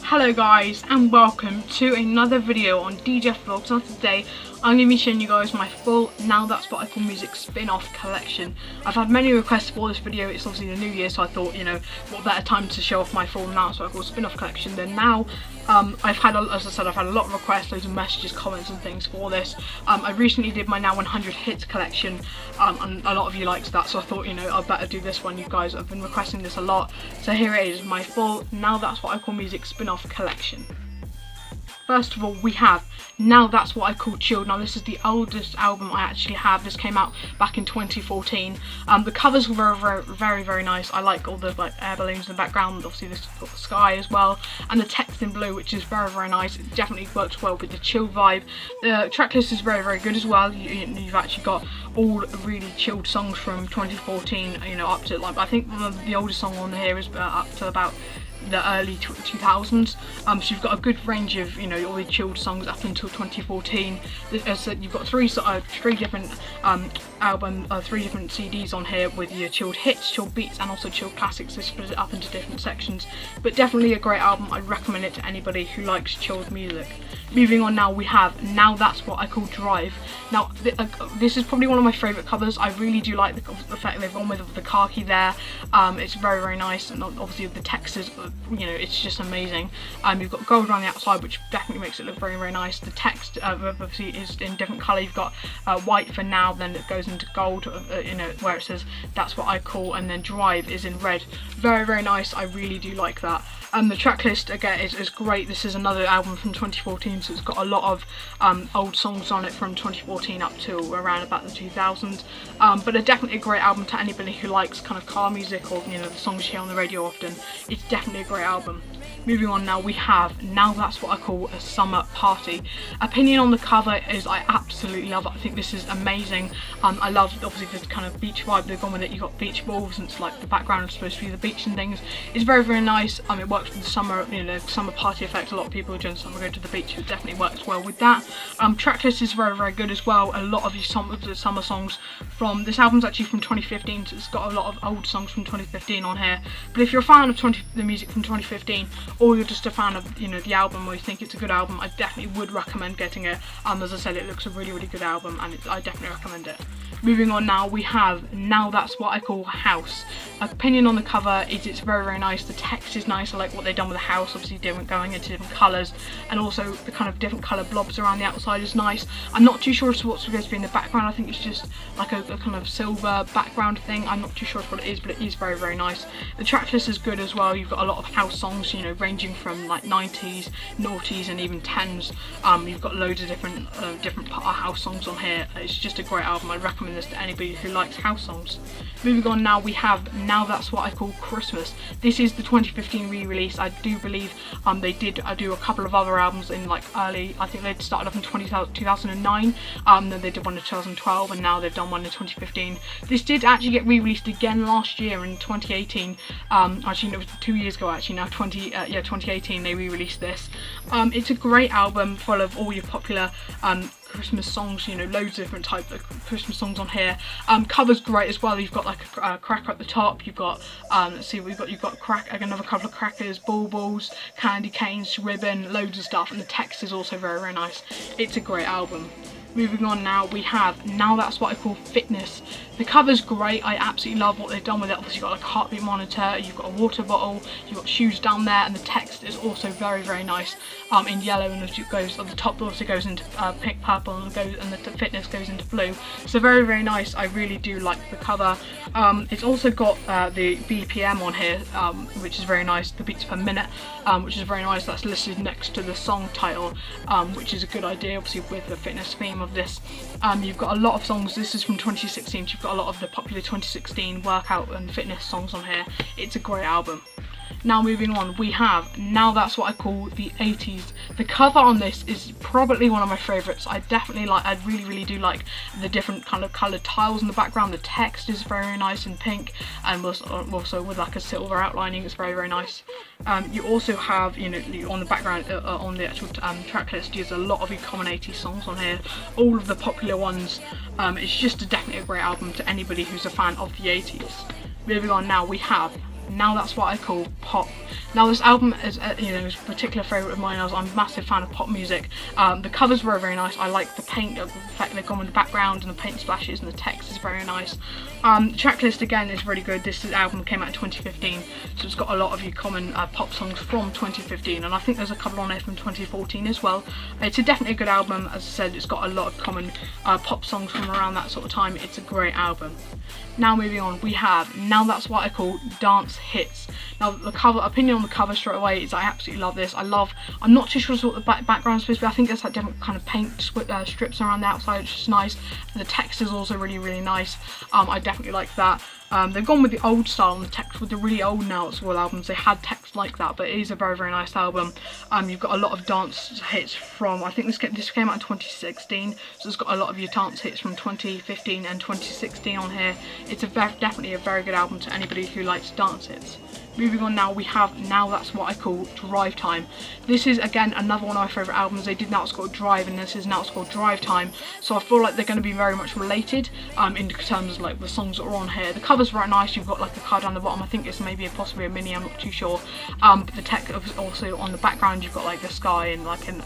Hello guys, and welcome to another video on DJ Vlogs. And today I'm going to be showing you guys my full Now That's What I Call Music spin-off collection. I've had many requests for this video. It's obviously the new year, so I thought, you know, what better time to show off my full Now That's What I Call spin-off collection than now. I've had a lot of requests, loads of messages, comments and things for this. I recently did my Now 100 Hits collection, and a lot of you liked that, so I thought, you know, I'd better do this one. You guys have been requesting this a lot, so here it is, my full Now That's What I Call Music spin-off collection. First of all, we have Now That's What I Call Chilled. Now this is the oldest album I actually have. This came out back in 2014. The covers were very nice. I like all the air balloons in the background. Obviously this got the sky as well, and the text in blue, which is very nice. It definitely works well with the chilled vibe. The track list is very good as well. You've actually got all really chilled songs from 2014. You know, up to I think the oldest song on here is up to about the early 2000s, so you've got a good range of, you know, all the chilled songs up until 2014. As I said, you've got three different CDs on here with your chilled hits, chilled beats and also chilled classics. They split it up into different sections, but definitely a great album. I'd recommend it to anybody who likes chilled music. Moving on, now we have Now That's What I Call Drive. Now this is probably one of my favourite covers. I really do like the fact they've gone with the khaki there. It's very nice, and obviously the text is, you know, it's just amazing. You've got gold around the outside, which definitely makes it look very nice. The text obviously is in different colour. You've got white for now, then it goes into gold, you know, where it says That's What I Call, and then Drive is in red. Very nice. I really do like that. The track list again is great. This is another album from 2014, so it's got a lot of old songs on it from 2014 up to around about the 2000s. But definitely a great album to anybody who likes kind of car music, or, you know, the songs you hear on the radio often. It's definitely a great album. Moving on, now we have Now That's What I Call a Summer Party. Opinion on the cover is I absolutely love it. I think this is amazing. I love obviously the kind of beach vibe they've gone with it. You've got beach balls, and it's like the background is supposed to be the beach and things. It's very nice. It works with the summer, you know, summer party effect. A lot of people during summer go to the beach. It definitely works well with that. Track list is very good as well. A lot of the summer songs from this album's actually from 2015, so it's got a lot of old songs from 2015 on here. But if you're a fan of the music from 2015, or you're just a fan of, you know, the album, or you think it's a good album, I definitely would recommend getting it. As I said, it looks a really good album, and I definitely recommend it. Moving on, now we have Now That's What I Call House. Opinion on the cover is it's very nice. The text is nice. I like what they've done with the house, obviously going into different colours, and also the kind of different colour blobs around the outside is nice. I'm not too sure as to what's supposed to be in the background. I think it's just like a kind of silver background thing. I'm not too sure what it is, but it is very nice. The track list is good as well. You've got a lot of house songs, you know, ranging from like 90s, noughties and even 10s. You've got loads of different house songs on here. It's just a great album. I recommend this to anybody who likes house songs. Moving on, now we have Now That's What I Call Christmas. This is the 2015 re-release. I do believe they did do a couple of other albums in like early, I think they started off in 2009, then they did one in 2012, and now they've done one in 2015. This did actually get re-released again last year in 2018. Actually, it was 2 years ago actually. Now 2018 they re-released this. It's a great album full of all your popular Christmas songs, you know, loads of different types of Christmas songs on here. Cover's great as well. You've got like a cracker at the top. You've got let's see, you've got another couple of crackers, baubles, candy canes, ribbon, loads of stuff, and the text is also very nice. It's a great album. Moving on, now we have Now That's What I Call Fitness. The cover's great. I absolutely love what they've done with it. Obviously you've got like a heartbeat monitor, you've got a water bottle, you've got shoes down there, and the text is also very nice in yellow, and it goes on the top, also goes into pink, purple, and the fitness goes into blue. So very nice. I really do like the cover. It's also got the BPM on here, which is very nice, the beats per minute, which is very nice. That's listed next to the song title, which is a good idea, obviously with the fitness theme of this. You've got a lot of songs. This is from 2016, so you've got a lot of the popular 2016 workout and fitness songs on here. It's a great album. Now moving on, we have Now That's What I Call the 80s. The cover on this is probably one of my favourites. I really do like the different kind of coloured tiles in the background. The text is very nice and pink, and also with like a silver outlining. It's very nice. You also have, you know, on the background, on the actual track list, there's a lot of your common 80s songs on here, all of the popular ones. It's just definitely a great album to anybody who's a fan of the 80s. Moving on, now we have Now That's What I Call Pop. Now this album is is a particular favourite of mine, as I'm a massive fan of pop music. The cover's very, very nice. I like the paint effect they've gone with the background and the paint splashes, and the text is very nice. The track list again is really good. This album came out in 2015, so it's got a lot of your common pop songs from 2015, and I think there's a couple on there from 2014 as well. It's definitely a good album. As I said, it's got a lot of common pop songs from around that sort of time. It's a great album. Now moving on, we have Now That's What I Call Dance Hits. Now the cover, opinion on the cover straight away is I absolutely love this. I'm not too sure what the background is supposed to be. I think there's like different kind of paint strips around the outside, which is nice. And the text is also really, really nice. I definitely like that. They've gone with the old style on the text, with the really old Now It's All albums. They had text like that, but it is a very, very nice album. You've got a lot of dance hits from, I think this came out in 2016, so it's got a lot of your dance hits from 2015 and 2016 on here. It's definitely a very good album to anybody who likes dance hits. Moving on now, we have Now That's What I Call Drive Time. This is again another one of my favourite albums. They did Now It's Called Drive, and this is Now It's Called Drive Time, so I feel like they're going to be very much related in terms of like the songs that are on here. The cover's very nice. You've got like a card down the bottom. I think it's maybe possibly a mini, I'm not too sure. But the text also on the background, you've got like the sky and like an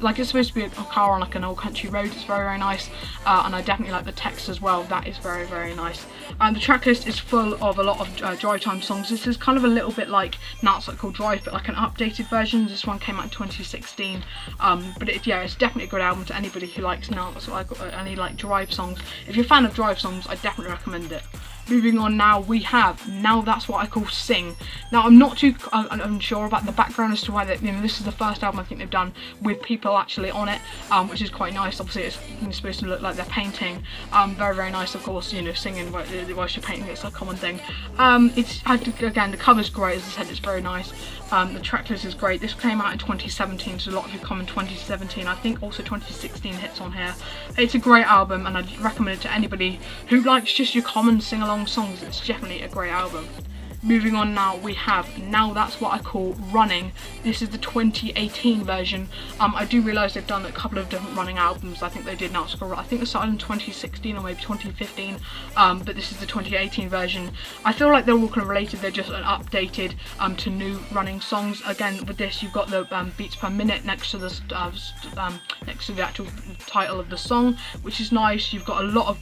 like it's supposed to be a car on like an old country road. It's very, very nice, and I definitely like the text as well. That is very, very nice. The track list is full of a lot of Drive Time songs. This is kind of a little bit like Now It's Called Drive, but like an updated version. This one came out in 2016, but it's definitely a good album to anybody who likes Now That's What I Call any like Drive songs. If you're a fan of Drive songs, I definitely recommend it. Moving on now, we have Now That's What I Call Sing. Now I'm not too unsure about the background as to why this is the first album I think they've done with people actually on it, which is quite nice. Obviously it's supposed to look like they're painting. Very, very nice, of course, singing whilst you're painting, it's a common thing. Again, the cover's great, as I said, it's very nice. The track list is great. This came out in 2017, so a lot of your common 2017, I think also 2016 hits on here. It's a great album, and I'd recommend it to anybody who likes just your common sing-along songs. It's definitely a great album. Moving on now, we have Now That's What I Call Running. This is the 2018 version. I do realise they've done a couple of different Running albums. I think they did Now It's Called, I think they started in 2016 or maybe 2015, but this is the 2018 version. I feel like they're all kind of related. They're just an updated to new Running songs. Again, with this, you've got the beats per minute next to the actual title of the song, which is nice. You've got a lot of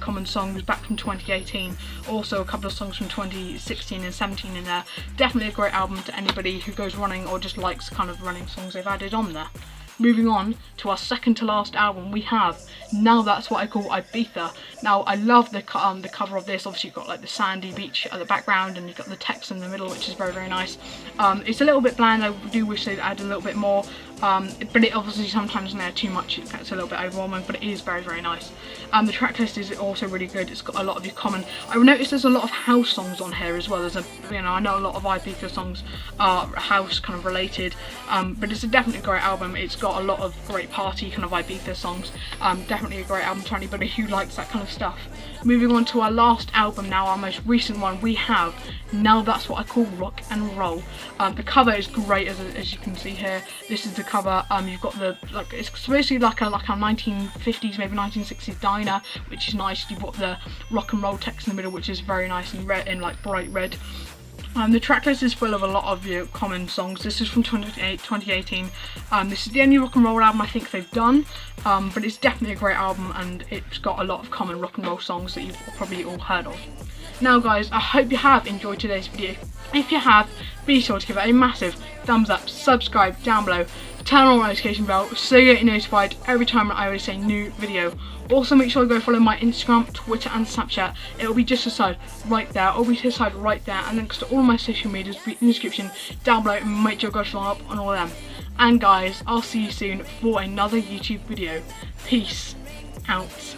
common songs back from 2018. Also, a couple of songs from 2016 and 17 in there. Definitely a great album to anybody who goes running or just likes kind of running songs they've added on there. Moving on to our second to last album, we have Now That's What I Call Ibiza. Now I love the cover of this. Obviously you've got like the sandy beach at the background, and you've got the text in the middle, which is very, very nice. It's a little bit bland. I do wish they'd add a little bit more, but it obviously sometimes when they're too much it gets a little bit overwhelming, but it is very, very nice. The track list is also really good. It's got a lot of your common, I noticed there's a lot of house songs on here as well. There's I know a lot of Ibiza songs are house kind of related, but it's definitely a great album. It's got a lot of great party kind of Ibiza songs. Definitely a great album to anybody who likes that kind of stuff. Moving on to our last album now, our most recent one, we have Now That's What I Call Rock and Roll. The cover is great, as you can see here. This is the cover. You've got it's basically like a 1950s, maybe 1960s diner, which is nice. You've got the rock and roll text in the middle, which is very nice and red, in like bright red. The track list is full of a lot of your common songs. This is from 2018. This is the only rock and roll album I think they've done, but it's definitely a great album, and it's got a lot of common rock and roll songs that you've probably all heard of. Now guys, I hope you have enjoyed today's video. If you have, be sure to give it a massive thumbs up, subscribe down below, turn on the notification bell so you get notified every time I release a new video. Also make sure to go follow my Instagram, Twitter and Snapchat. It will be just aside right there, or be aside right there, and links to all my social medias will be in the description down below, and make sure to go follow up on all of them. And guys, I'll see you soon for another YouTube video. Peace out.